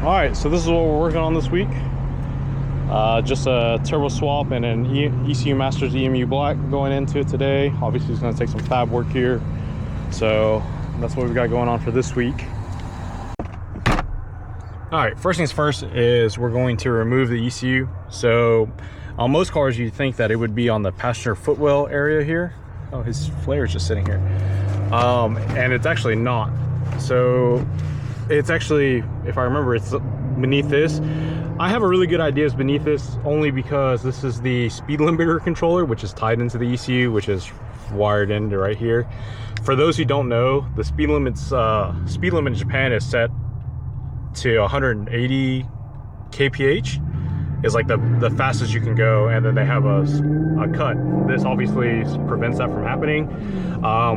All right, so this is what we're working on this week. Just a turbo swap and an ECU Masters EMU Black going into it today. Obviously it's going to take some fab work here, so that's what we've got going on for this week. All right, first things first is we're going to remove the ECU. So on most cars you'd think that it would be on the passenger footwell area here. Oh, his flare is just sitting here, and it's actually not. So it's actually, if I remember, it's beneath this. I have a really good idea it's beneath this only because this is the speed limiter controller, which is tied into the ECU, which is wired into right here. For those who don't know, the speed limit in Japan is set to 180 kph. Is like the fastest you can go, and then they have a cut. This obviously prevents that from happening.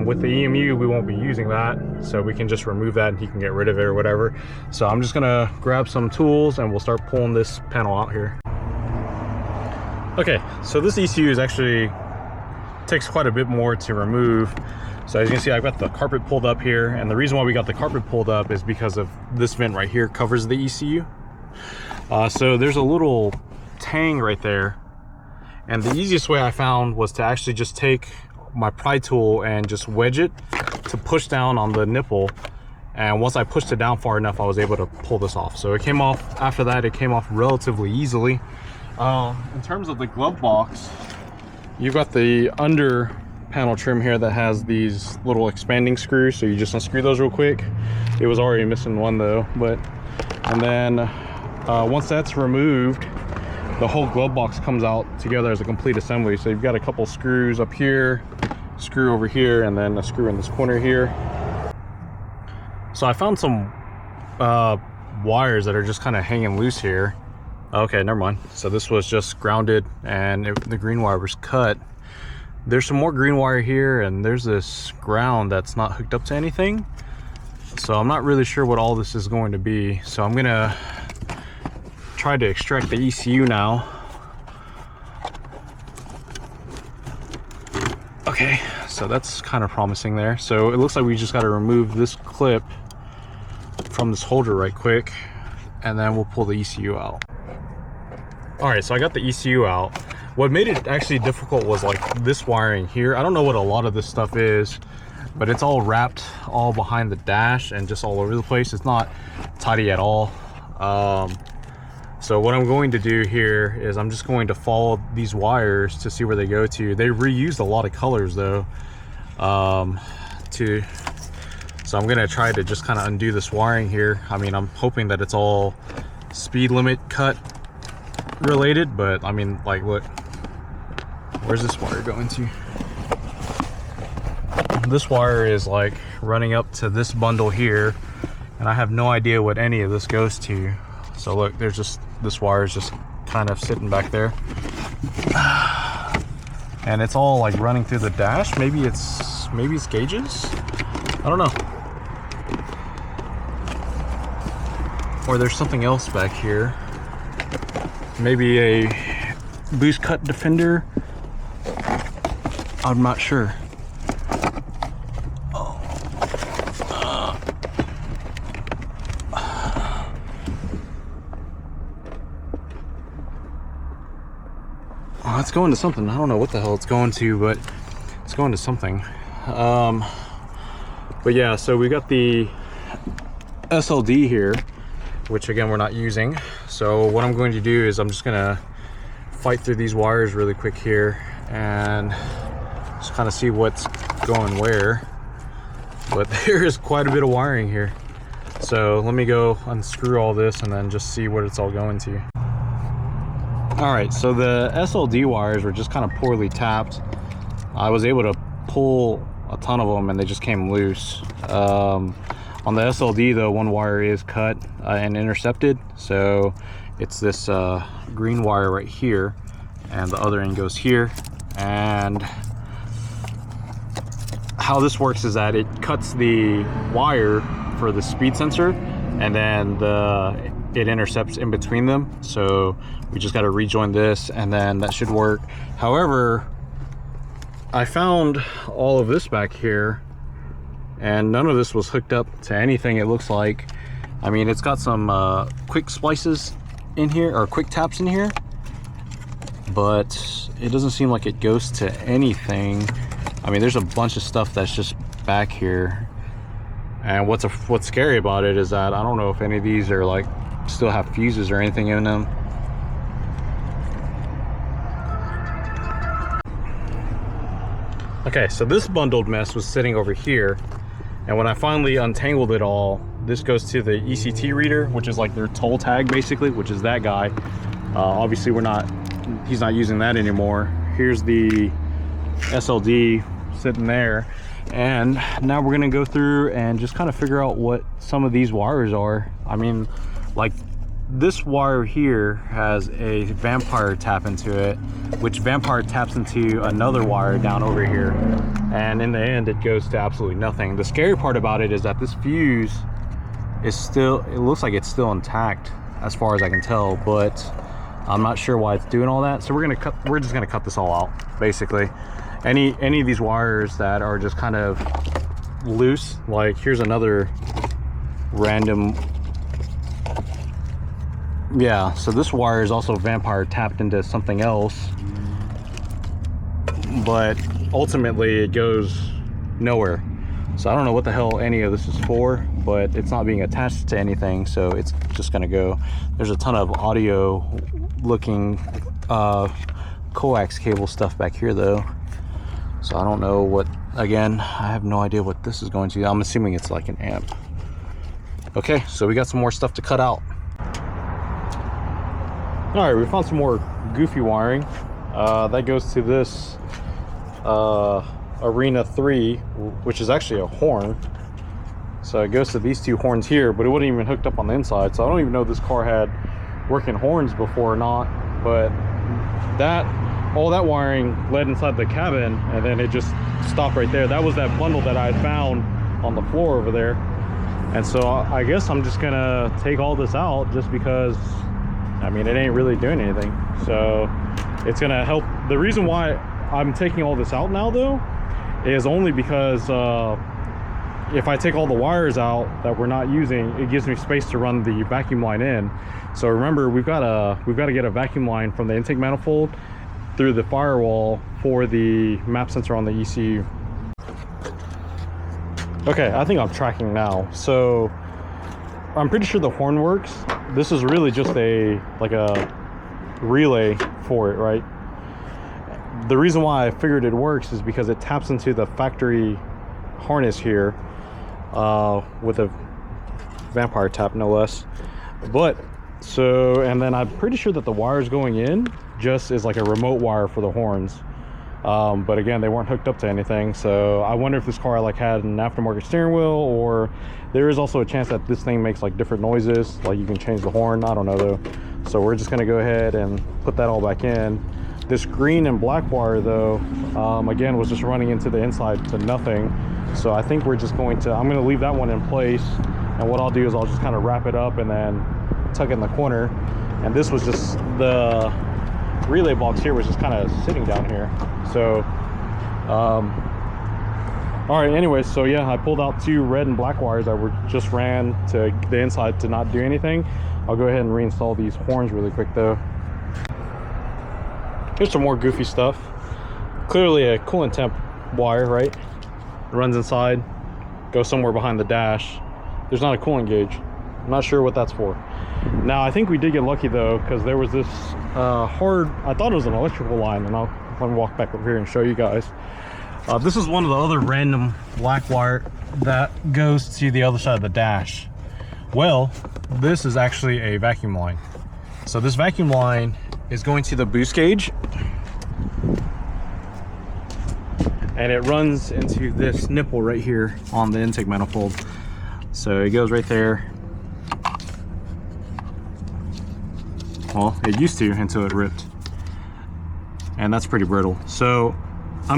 With the EMU, we won't be using that, so we can just remove that and he can get rid of it or whatever. So I'm just gonna grab some tools and we'll start pulling this panel out here. Okay, so this ECU is actually takes quite a bit more to remove. So as you can see, I've got the carpet pulled up here, and the reason why we got the carpet pulled up is because of this vent right here covers the ECU. So there's a little tang right there, and the easiest way I found was to actually just take my pry tool and just wedge it to push down on the nipple, and once I pushed it down far enough I was able to pull this off. So it came off. After that it came off relatively easily. In terms of the glove box, you've got the under panel trim here that has these little expanding screws, so you just unscrew those real quick. It was already missing one though, and then once that's removed, the whole glove box comes out together as a complete assembly. So you've got a couple screws up here, screw over here, and then a screw in this corner here. So I found some wires that are just kind of hanging loose here. Okay, never mind. So this was just grounded and the green wire was cut. There's some more green wire here, and there's this ground that's not hooked up to anything. So I'm not really sure what all this is going to be. So I'm gonna try to extract the ECU now. Okay, so that's kind of promising there. So it looks like we just got to remove this clip from this holder right quick, and then we'll pull the ECU out. All right, so I got the ECU out. What made it actually difficult was like this wiring here. I don't know what a lot of this stuff is, but it's all wrapped all behind the dash and just all over the place. It's not tidy at all. So what I'm going to do here is I'm just going to follow these wires to see where they go to. They reused a lot of colors though. So I'm gonna try to just kind of undo this wiring here. I mean, I'm hoping that it's all speed limit cut related, but I mean, like, look, where's this wire going to? This wire is like running up to this bundle here, and I have no idea what any of this goes to. So look, there's just, this wire is just kind of sitting back there. And it's all like running through the dash. Maybe it's gauges? I don't know. Or there's something else back here. Maybe a boost cut defender. I'm not sure. Oh, it's going to something. I don't know what the hell it's going to, but it's going to something. But yeah, so we got the SLD here, which again we're not using. So what I'm going to do is I'm just gonna fight through these wires really quick here and just kind of see what's going where. But there is quite a bit of wiring here. So let me go unscrew all this and then just see what it's all going to. All right, so the SLD wires were just kind of poorly tapped. I was able to pull a ton of them and they just came loose. On the SLD though, one wire is cut and intercepted. So it's this green wire right here, and the other end goes here. And how this works is that it cuts the wire for the speed sensor, and then it intercepts in between them. So we just got to rejoin this and then that should work. However, I found all of this back here and none of this was hooked up to anything, it looks like. I mean, it's got some quick splices in here, or quick taps in here, but it doesn't seem like it goes to anything. I mean, there's a bunch of stuff that's just back here. And what's scary about it is that I don't know if any of these are like still have fuses or anything in them. Okay, so this bundled mess was sitting over here, and when I finally untangled it all, this goes to the ECT reader, which is like their toll tag basically, which is that guy. Obviously he's not using that anymore. Here's the SLD sitting there, and now we're gonna go through and just kind of figure out what some of these wires are. I mean, like this wire here has a vampire tap into it, which vampire taps into another wire down over here, and in the end it goes to absolutely nothing. The scary part about it is that this fuse is still, it looks like it's still intact as far as I can tell, but I'm not sure why it's doing all that. So we're just gonna cut this all out basically. Any of these wires that are just kind of loose, like here's another random, yeah, so this wire is also vampire tapped into something else, but ultimately it goes nowhere. So I don't know what the hell any of this is for, but it's not being attached to anything, so it's just gonna go. There's a ton of audio looking coax cable stuff back here though, so I don't know what, again, I have no idea what this is going to. I'm assuming it's like an amp. Okay, so we got some more stuff to cut out. All right, we found some more goofy wiring. That goes to this Arena 3, which is actually a horn. So it goes to these two horns here, but it wasn't even hooked up on the inside. So I don't even know if this car had working horns before or not, but all that wiring led inside the cabin, and then it just stopped right there. That was that bundle that I had found on the floor over there. And so I guess I'm just gonna take all this out just because, I mean, it ain't really doing anything. So it's gonna help. The reason why I'm taking all this out now though is only because if I take all the wires out that we're not using, it gives me space to run the vacuum line in. So remember, we've got to get a vacuum line from the intake manifold through the firewall for the map sensor on the ECU. Okay, I think I'm tracking now. So I'm pretty sure the horn works. This is really just like a relay for it, right? The reason why I figured it works is because it taps into the factory harness here with a vampire tap, no less. But so, and then I'm pretty sure that the wires going in just is like a remote wire for the horns. But again, they weren't hooked up to anything. So I wonder if this car like had an aftermarket steering wheel, or there is also a chance that this thing makes like different noises, like you can change the horn. I don't know though. So we're just gonna go ahead and put that all back in. This green and black wire though, again, was just running into the inside to nothing. So I think we're just going to, I'm gonna leave that one in place. And what I'll do is I'll just kind of wrap it up and then tuck it in the corner. And this was just, the relay box here was just kind of sitting down here. So, all right, anyways, so yeah, I pulled out two red and black wires that were just ran to the inside to not do anything. I'll go ahead and reinstall these horns really quick though. Here's some more goofy stuff. Clearly a coolant temp wire, right? It runs inside, goes somewhere behind the dash. There's not a coolant gauge. I'm not sure what that's for. Now, I think we did get lucky though, because there was this I thought it was an electrical line, and let me walk back over here and show you guys. This is one of the other random black wire that goes to the other side of the dash. Well, this is actually a vacuum line. So this vacuum line is going to the boost gauge, and it runs into this nipple right here on the intake manifold. So it goes right there. Well, it used to until it ripped, and that's pretty brittle. So I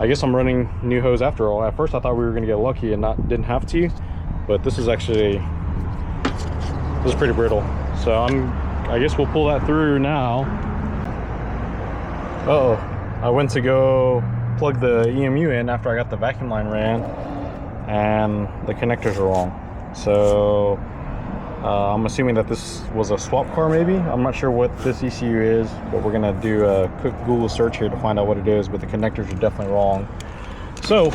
guess I'm running new hose after all. At first I thought we were gonna get lucky and didn't have to, but this is pretty brittle. So I guess we'll pull that through now. Uh-oh, I went to go plug the EMU in after I got the vacuum line ran, and the connectors are wrong. So I'm assuming that this was a swap car maybe. I'm not sure what this ECU is, but we're gonna do a quick Google search here to find out what it is, but the connectors are definitely wrong. So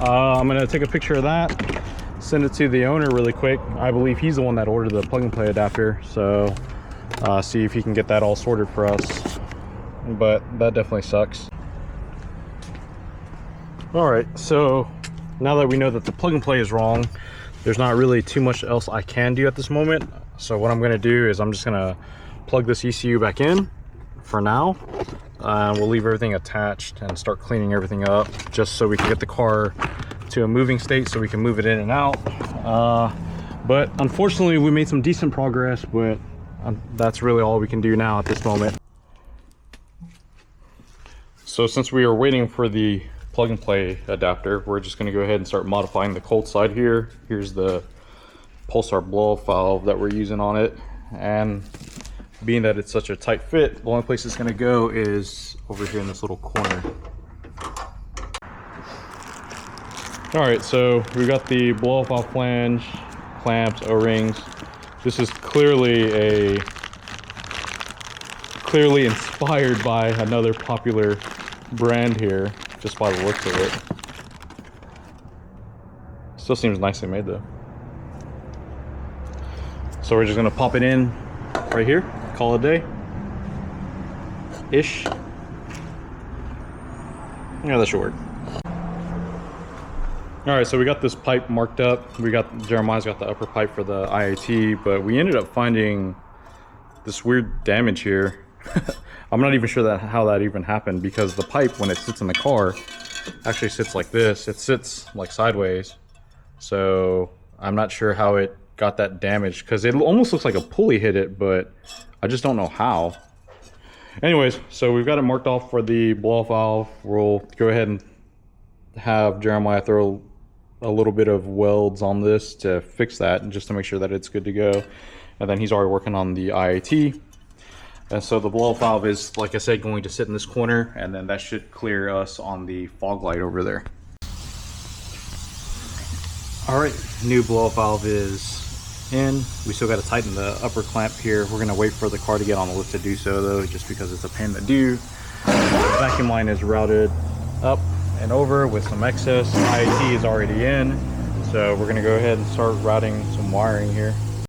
I'm gonna take a picture of that, send it to the owner really quick. I believe he's the one that ordered the plug and play adapter, so see if he can get that all sorted for us. But that definitely sucks. All right, so now that we know that the plug and play is wrong, there's not really too much else I can do at this moment. So what I'm gonna do is I'm just gonna plug this ECU back in for now. We'll leave everything attached and start cleaning everything up just so we can get the car to a moving state so we can move it in and out. But unfortunately we made some decent progress, but that's really all we can do now at this moment. So since we are waiting for the plug and play adapter, we're just going to go ahead and start modifying the cold side here. Here's the pulsar blow off valve that we're using on it, and being that it's such a tight fit, the only place it's going to go is over here in this little corner. All right, so we got the blow off valve flange, clamps, O-rings. This is clearly inspired by another popular brand here, just by the looks of it. Still seems nicely made though. So we're just gonna pop it in right here, call it a day ish. Yeah, that should work. All right, so we got this pipe marked up. Jeremiah's got the upper pipe for the IAT, but we ended up finding this weird damage here. I'm not even sure how that even happened, because the pipe, when it sits in the car, actually sits like this. It sits like sideways. So I'm not sure how it got that damaged, because it almost looks like a pulley hit it, but I just don't know how. Anyways, so we've got it marked off for the blow-off valve. We'll go ahead and have Jeremiah throw a little bit of welds on this to fix that, and just to make sure that it's good to go. And then he's already working on the IAT. And so the blow-off valve is, like I said, going to sit in this corner, and then that should clear us on the fog light over there. All right, new blow-off valve is in. We still got to tighten the upper clamp here. We're gonna wait for the car to get on the lift to do so though, just because it's a pain to do. The vacuum line is routed up and over with some excess. IAT is already in. So we're gonna go ahead and start routing some wiring here.